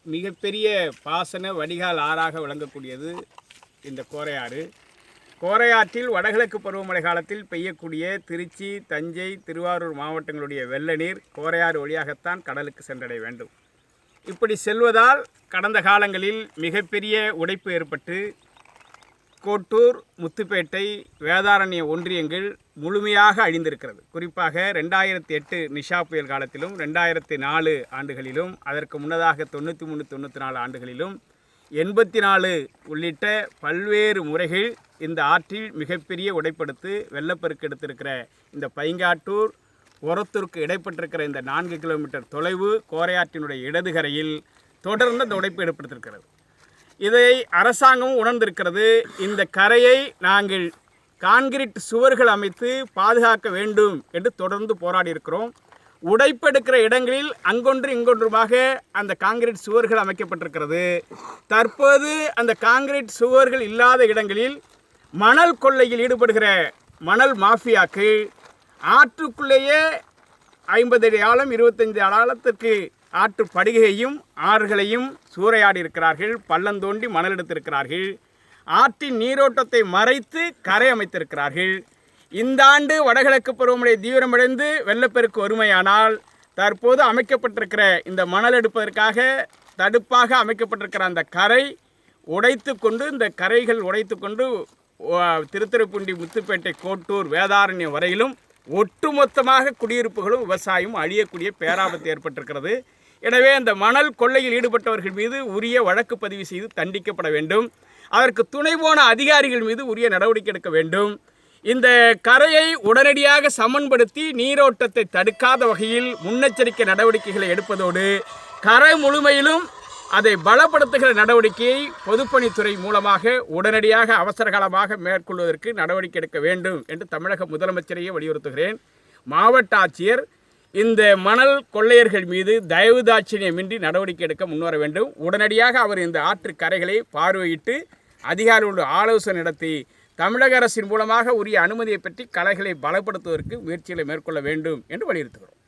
மிகப்பெரிய பாசன வடிகால் ஆறாக விளங்கக்கூடியது இந்த கோரையாறு. கோரையாற்றில் வடகிழக்கு பருவமழை காலத்தில் பெய்யக்கூடிய திருச்சி, தஞ்சை, திருவாரூர் மாவட்டங்களுடைய வெள்ள நீர் கோரையாறு வழியாகத்தான் கடலுக்கு சென்றடைய வேண்டும். இப்படி செல்வதால் கடந்த காலங்களில் மிகப்பெரிய உடைப்பு ஏற்பட்டு கோட்டூர், முத்துப்பேட்டை, வேதாரண்ய ஒன்றியங்கள் முழுமையாக அழிந்திருக்கிறது. குறிப்பாக 2008 நிஷா புயல் காலத்திலும் 2004 ஆண்டுகளிலும் அதற்கு முன்னதாக 93, 94 ஆண்டுகளிலும் 84 உள்ளிட்ட பல்வேறு முறைகள் இந்த ஆற்றில் மிகப்பெரிய உடைப்படுத்து வெள்ளப்பெருக்கு எடுத்திருக்கிற இந்த பைங்காட்டூர் ஒரத்தூருக்கு இடைப்பட்டிருக்கிற இந்த 4 கிலோமீட்டர் தொலைவு கோரையாற்றினுடைய இடதுகரையில் தொடர்ந்து அந்த உடைப்பு ஏற்படுத்தியிருக்கிறது. இதை அரசாங்கம் உணர்ந்திருக்கிறது. இந்த கரையை நாங்கள் கான்கிரீட் சுவர்கள் அமைத்து பாதுகாக்க வேண்டும் என்று தொடர்ந்து போராடி இருக்கிறோம். உடைப்பெடுக்கிற இடங்களில் அங்கொன்று இங்கொன்றுமாக அந்த கான்கிரீட் சுவர்கள் அமைக்கப்பட்டிருக்கிறது. தற்போது அந்த கான்கிரீட் சுவர்கள் இல்லாத இடங்களில் மணல் கொள்ளையில் ஈடுபடுகிற மணல் மாஃபியாக்கள் ஆற்றுக்குள்ளேயே 50 அடி ஆழம் 25 அடி ஆழத்திற்கு ஆற்று படுகையையும் ஆறுகளையும் சூறையாடி இருக்கிறார்கள். பள்ளம் தோண்டி மணல் எடுத்திருக்கிறார்கள். ஆற்றின் நீரோட்டத்தை மறைத்து கரை அமைத்திருக்கிறார்கள். இந்த ஆண்டு வடகிழக்கு பருவமழை தீவிரமடைந்து வெள்ளப்பெருக்கு வறுமையானால் தற்போது அமைக்கப்பட்டிருக்கிற இந்த மணல் எடுப்பதற்காக தடுப்பாக அமைக்கப்பட்டிருக்கிற அந்த கரை உடைத்து கொண்டு இந்த கரைகள் உடைத்து கொண்டு திருத்துறைப்பூண்டி, முத்துப்பேட்டை, கோட்டூர், வேதாரண்யம் வரையிலும் ஒட்டுமொத்தமாக குடியிருப்புகளும் விவசாயமும் அழியக்கூடிய பேராபத்து ஏற்பட்டிருக்கிறது. எனவே அந்த மணல் கொள்ளையில் ஈடுபட்டவர்கள் மீது உரிய வழக்கு பதிவு செய்து தண்டிக்கப்பட வேண்டும். அதற்கு துணை போன அதிகாரிகள் மீது உரிய நடவடிக்கை எடுக்க வேண்டும். இந்த கரையை உடனடியாக சமன்படுத்தி நீரோட்டத்தை தடுக்காத வகையில் முன்னெச்சரிக்கை நடவடிக்கைகளை எடுப்பதோடு கரை முழுமையிலும் அதை பலப்படுத்துகிற நடவடிக்கையை பொதுப்பணித்துறை மூலமாக உடனடியாக அவசரகாலமாக மேற்கொள்வதற்கு நடவடிக்கை எடுக்க வேண்டும் என்று தமிழக முதலமைச்சரையே வலியுறுத்துகிறேன். மாவட்ட ஆட்சியர் இந்த மணல் கொள்ளையர்கள் மீது தயவு தாட்சியமின்றி நடவடிக்கை எடுக்க முன்வர வேண்டும். உடனடியாக அவர் இந்த ஆற்று கரைகளை பார்வையிட்டு அதிகாரிகளோடு ஆலோசனை நடத்தி தமிழக அரசின் மூலமாக உரிய அனுமதியை பெற்று கலைகளை பலப்படுத்துவதற்கு முயற்சிகளை மேற்கொள்ள வேண்டும் என்று வலியுறுத்துகிறோம்.